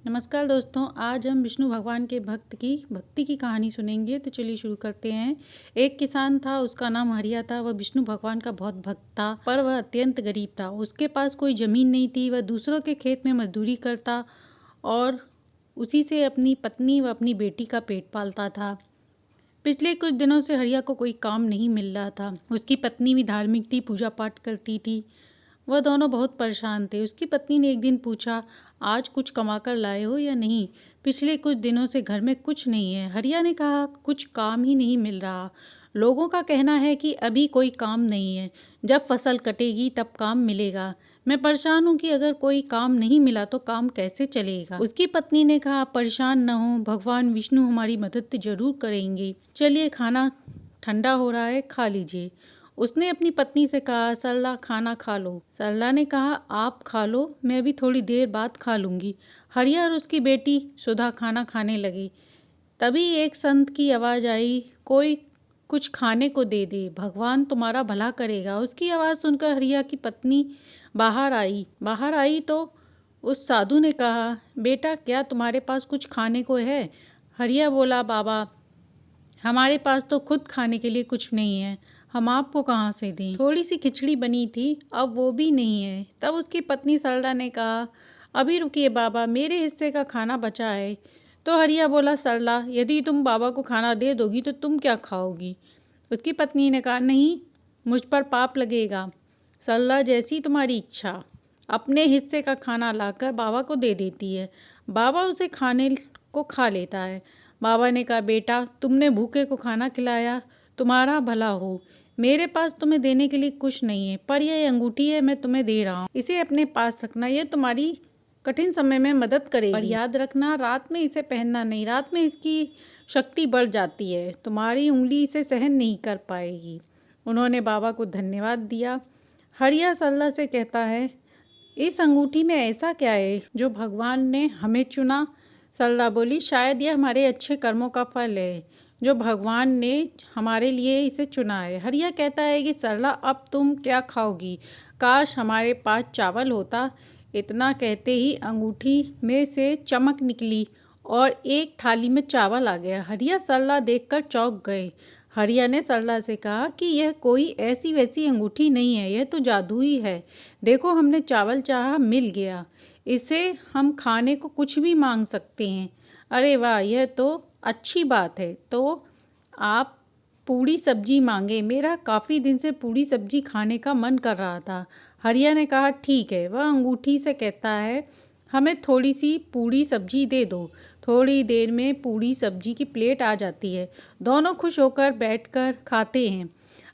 नमस्कार दोस्तों, आज हम विष्णु भगवान के भक्ति की कहानी सुनेंगे। तो चलिए शुरू करते हैं। एक किसान था, उसका नाम हरिया था। वह विष्णु भगवान का बहुत भक्त था, पर वह अत्यंत गरीब था। उसके पास कोई जमीन नहीं थी। वह दूसरों के खेत में मजदूरी करता और उसी से अपनी पत्नी व अपनी बेटी का पेट पालता था। पिछले कुछ दिनों से हरिया को कोई काम नहीं मिल रहा था। उसकी पत्नी भी धार्मिक थी, पूजा पाठ करती थी। वह दोनों बहुत परेशान थे। उसकी पत्नी ने एक दिन पूछा, आज कुछ कमा कर लाए हो या नहीं? पिछले कुछ दिनों से घर में कुछ नहीं है। हरिया ने कहा, कुछ काम ही नहीं मिल रहा। लोगों का कहना है कि अभी कोई काम नहीं है, जब फसल कटेगी तब काम मिलेगा। मैं परेशान हूँ कि अगर कोई काम नहीं मिला तो काम कैसे चलेगा। उसकी पत्नी ने कहा, परेशान न हो, भगवान विष्णु हमारी मदद जरूर करेंगे। चलिए, खाना ठंडा हो रहा है, खा लीजिए। उसने अपनी पत्नी से कहा, सरला खाना खा लो। सरला ने कहा, आप खा लो, मैं भी थोड़ी देर बाद खा लूंगी। हरिया और उसकी बेटी सुधा खाना खाने लगी। तभी एक संत की आवाज़ आई, कोई कुछ खाने को दे दे, भगवान तुम्हारा भला करेगा। उसकी आवाज़ सुनकर हरिया की पत्नी बाहर आई तो उस साधु ने कहा, बेटा क्या तुम्हारे पास कुछ खाने को है? हरिया बोला, बाबा हमारे पास तो खुद खाने के लिए कुछ नहीं है, हम आपको कहाँ से दें? थोड़ी सी खिचड़ी बनी थी, अब वो भी नहीं है। तब उसकी पत्नी सरला ने कहा, अभी रुकिए बाबा, मेरे हिस्से का खाना बचा है। तो हरिया बोला, सरला यदि तुम बाबा को खाना दे दोगी तो तुम क्या खाओगी? उसकी पत्नी ने कहा, नहीं, मुझ पर पाप लगेगा। सरला, जैसी तुम्हारी इच्छा। अपने हिस्से का खाना लाकर बाबा को दे देती है। बाबा उसे खाने को खा लेता है। बाबा ने कहा, बेटा तुमने भूखे को खाना खिलाया, तुम्हारा भला हो। मेरे पास तुम्हें देने के लिए कुछ नहीं है, पर यह अंगूठी है, मैं तुम्हें दे रहा हूँ। इसे अपने पास रखना, यह तुम्हारी कठिन समय में मदद करेगी। पर याद रखना, रात में इसे पहनना नहीं, रात में इसकी शक्ति बढ़ जाती है, तुम्हारी उंगली इसे सहन नहीं कर पाएगी। उन्होंने बाबा को धन्यवाद दिया। हरिया सरला से कहता है, इस अंगूठी में ऐसा क्या है जो भगवान ने हमें चुना? सरला बोली, शायद यह हमारे अच्छे कर्मों का फल है जो भगवान ने हमारे लिए इसे चुना है। हरिया कहता है कि सरला, अब तुम क्या खाओगी? काश हमारे पास चावल होता। इतना कहते ही अंगूठी में से चमक निकली और एक थाली में चावल आ गया। हरिया सरला देखकर चौंक गए। हरिया ने सरला से कहा कि यह कोई ऐसी वैसी अंगूठी नहीं है, यह तो जादू ही है। देखो, हमने चावल चाहा, मिल गया। इसे हम खाने को कुछ भी मांग सकते हैं। अरे वाह, यह तो अच्छी बात है। तो आप पूड़ी सब्जी मांगे, मेरा काफ़ी दिन से पूड़ी सब्जी खाने का मन कर रहा था। हरिया ने कहा, ठीक है। वह अंगूठी से कहता है, हमें थोड़ी सी पूड़ी सब्जी दे दो। थोड़ी देर में पूड़ी सब्जी की प्लेट आ जाती है। दोनों खुश होकर बैठकर खाते हैं।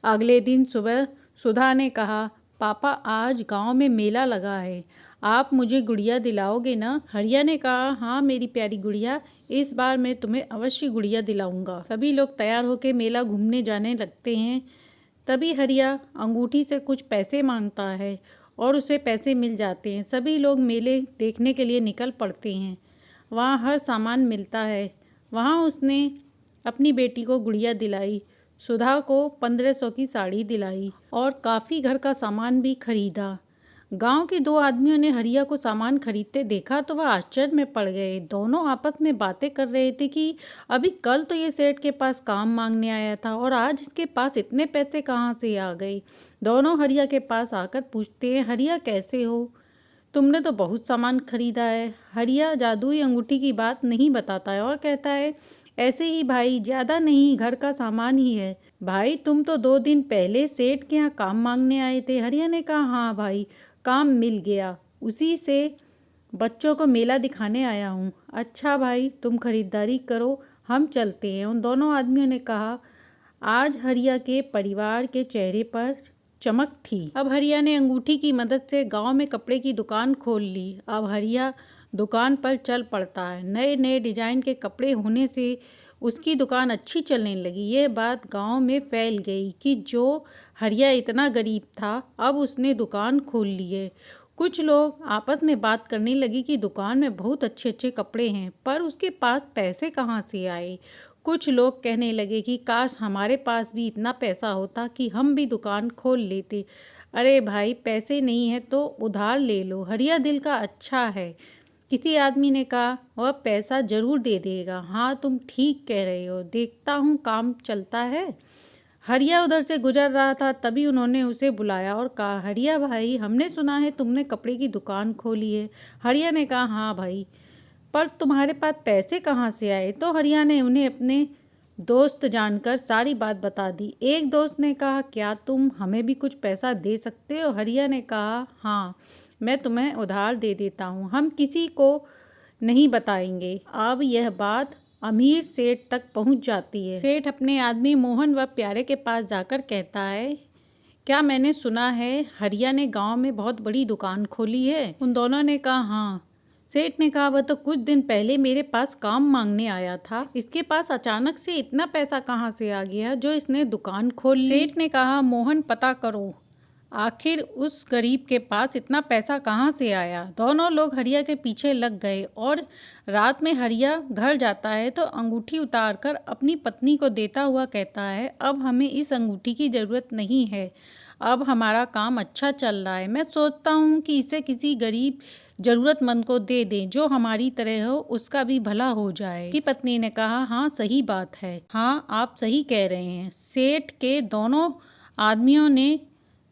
अगले दिन सुबह सुधा ने कहा, पापा आज गांव में मेला लगा है, आप मुझे गुड़िया दिलाओगे ना? हरिया ने कहा, हाँ मेरी प्यारी गुड़िया, इस बार मैं तुम्हें अवश्य गुड़िया दिलाऊंगा। सभी लोग तैयार होकर मेला घूमने जाने लगते हैं। तभी हरिया अंगूठी से कुछ पैसे मांगता है और उसे पैसे मिल जाते हैं। सभी लोग मेले देखने के लिए निकल पड़ते हैं। वहाँ हर सामान मिलता है। वहाँ उसने अपनी बेटी को गुड़िया दिलाई, सुधा को 1500 की साड़ी दिलाई और काफ़ी घर का सामान भी खरीदा। गांव के दो आदमियों ने हरिया को सामान खरीदते देखा तो वह आश्चर्य में पड़ गए। दोनों आपस में बातें कर रहे थे कि अभी कल तो ये सेठ के पास काम मांगने आया था और आज इसके पास इतने पैसे कहाँ से आ गए। दोनों हरिया के पास आकर पूछते हैं, हरिया कैसे हो? तुमने तो बहुत सामान खरीदा है। हरिया जादुई अंगूठी की बात नहीं बताता है और कहता है, ऐसे ही भाई, ज़्यादा नहीं, घर का सामान ही है। भाई तुम तो 2 दिन पहले सेठ के यहाँ काम मांगने आए थे। हरिया ने कहा, हाँ भाई, काम मिल गया, उसी से बच्चों को मेला दिखाने आया हूँ। अच्छा भाई, तुम खरीदारी करो, हम चलते हैं। उन दोनों आदमियों ने कहा। आज हरिया के परिवार के चेहरे पर चमक थी। अब हरिया ने अंगूठी की मदद से गांव में कपड़े की दुकान खोल ली। अब हरिया दुकान पर चल पड़ता है। नए नए डिजाइन के कपड़े होने से उसकी दुकान अच्छी चलने लगी। ये बात गांव में फैल गई कि जो हरिया इतना गरीब था, अब उसने दुकान खोल ली है। कुछ लोग आपस में बात करने लगी कि दुकान में बहुत अच्छे अच्छे कपड़े हैं, पर उसके पास पैसे कहाँ से आए। कुछ लोग कहने लगे कि काश हमारे पास भी इतना पैसा होता कि हम भी दुकान खोल लेते। अरे भाई, पैसे नहीं है तो उधार ले लो, हरिया दिल का अच्छा है, किसी आदमी ने कहा, वह पैसा जरूर दे देगा। हाँ, तुम ठीक कह रहे हो, देखता हूँ काम चलता है। हरिया उधर से गुजर रहा था, तभी उन्होंने उसे बुलाया और कहा, हरिया भाई, हमने सुना है तुमने कपड़े की दुकान खोली है। हरिया ने कहा, हाँ भाई, पर तुम्हारे पास पैसे कहाँ से आए? तो हरिया ने उन्हें अपने दोस्त जानकर सारी बात बता दी। एक दोस्त ने कहा, क्या तुम हमें भी कुछ पैसा दे सकते हो? हरिया ने कहा, हाँ, मैं तुम्हें उधार दे देता हूँ, हम किसी को नहीं बताएंगे। अब यह बात अमीर सेठ तक पहुँच जाती है। सेठ अपने आदमी मोहन व प्यारे के पास जाकर कहता है, क्या मैंने सुना है हरिया ने गांव में बहुत बड़ी दुकान खोली है? उन दोनों ने कहा, हाँ। सेठ ने कहा, वह तो कुछ दिन पहले मेरे पास काम मांगने आया था, इसके पास अचानक से इतना पैसा कहाँ से आ गया जो इसने दुकान खोल ली? सेठ ने कहा, मोहन, पता करो आखिर उस गरीब के पास इतना पैसा कहाँ से आया। दोनों लोग हरिया के पीछे लग गए और रात में हरिया घर जाता है तो अंगूठी उतारकर अपनी पत्नी को देता हुआ कहता है, अब हमें इस अंगूठी की ज़रूरत नहीं है, अब हमारा काम अच्छा चल रहा है। मैं सोचता हूँ कि इसे किसी गरीब ज़रूरतमंद को दे दें जो हमारी तरह हो, उसका भी भला हो जाए। की पत्नी ने कहा, हाँ सही बात है, हाँ आप सही कह रहे हैं। सेठ के दोनों आदमियों ने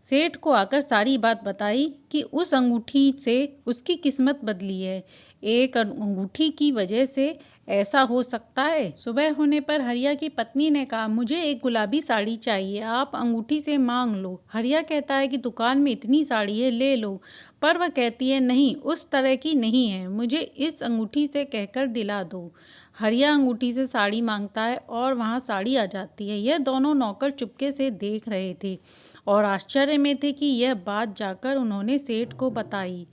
सेठ को आकर सारी बात बताई कि उस अंगूठी से उसकी किस्मत बदली है, एक अंगूठी की वजह से ऐसा हो सकता है। सुबह होने पर हरिया की पत्नी ने कहा, मुझे एक गुलाबी साड़ी चाहिए, आप अंगूठी से मांग लो। हरिया कहता है कि दुकान में इतनी साड़ी है, ले लो, पर वह कहती है, नहीं, उस तरह की नहीं है, मुझे इस अंगूठी से कहकर दिला दो। हरिया अंगूठी से साड़ी मांगता है और वहाँ साड़ी आ जाती है। यह दोनों नौकर चुपके से देख रहे थे और आश्चर्य में थे कि यह बात जाकर उन्होंने सेठ को बताई।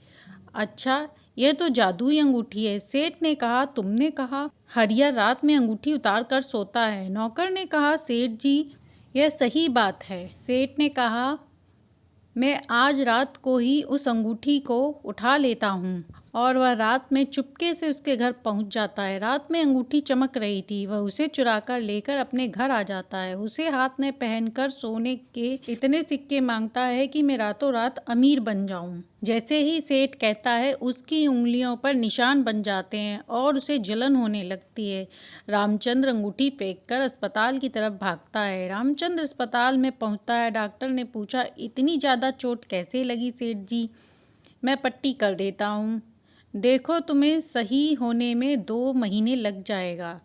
अच्छा, यह तो जादुई अंगूठी है। सेठ ने कहा, तुमने कहा हरिया रात में अंगूठी उतार कर सोता है। नौकर ने कहा, सेठ जी, यह सही बात है। सेठ ने कहा, मैं आज रात को ही उस अंगूठी को उठा लेता हूँ। और वह रात में चुपके से उसके घर पहुँच जाता है। रात में अंगूठी चमक रही थी, वह उसे चुराकर लेकर अपने घर आ जाता है। उसे हाथ में पहनकर सोने के इतने सिक्के मांगता है कि मैं रातों रात अमीर बन जाऊं। जैसे ही सेठ कहता है, उसकी उंगलियों पर निशान बन जाते हैं और उसे जलन होने लगती है। रामचंद्र अंगूठी फेंककर अस्पताल की तरफ भागता है। रामचंद्र अस्पताल में पहुंचता है। डॉक्टर ने पूछा, इतनी ज़्यादा चोट कैसे लगी सेठ जी? मैं पट्टी कर देता हूँ, देखो तुम्हें सही होने में 2 महीने लग जाएगा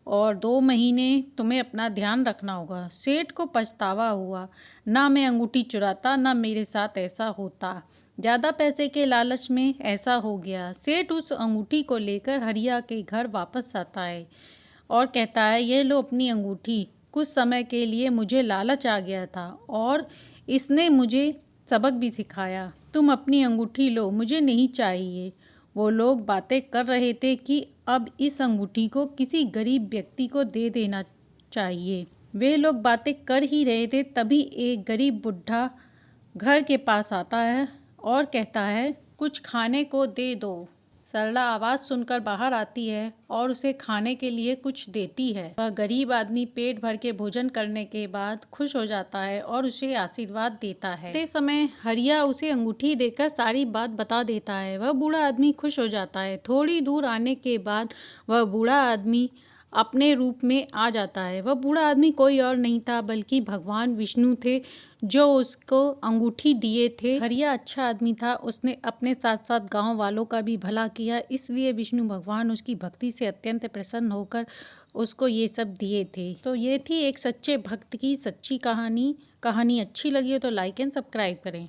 और 2 महीने तुम्हें अपना ध्यान रखना होगा। सेठ को पछतावा हुआ, ना मैं अंगूठी चुराता, ना मेरे साथ ऐसा होता, ज़्यादा पैसे के लालच में ऐसा हो गया। सेठ उस अंगूठी को लेकर हरिया के घर वापस आता है और कहता है, ये लो अपनी अंगूठी, कुछ समय के लिए मुझे लालच आ गया था और इसने मुझे सबक भी सिखाया, तुम अपनी अंगूठी लो, मुझे नहीं चाहिए। वो लोग बातें कर रहे थे कि अब इस अंगूठी को किसी गरीब व्यक्ति को दे देना चाहिए। वे लोग बातें कर ही रहे थे, तभी एक गरीब बुढ़ा घर के पास आता है और कहता है, कुछ खाने को दे दो। सरला आवाज़ सुनकर बाहर आती है और उसे खाने के लिए कुछ देती है। वह गरीब आदमी पेट भर के भोजन करने के बाद खुश हो जाता है और उसे आशीर्वाद देता है। इस समय हरिया उसे अंगूठी देकर सारी बात बता देता है। वह बूढ़ा आदमी खुश हो जाता है। थोड़ी दूर आने के बाद वह बूढ़ा आदमी अपने रूप में आ जाता है। वह बूढ़ा आदमी कोई और नहीं था बल्कि भगवान विष्णु थे, जो उसको अंगूठी दिए थे। हरिया अच्छा आदमी था, उसने अपने साथ साथ गांव वालों का भी भला किया, इसलिए विष्णु भगवान उसकी भक्ति से अत्यंत प्रसन्न होकर उसको ये सब दिए थे। तो ये थी एक सच्चे भक्त की सच्ची कहानी। कहानी अच्छी लगी हो तो लाइक एंड सब्सक्राइब करें।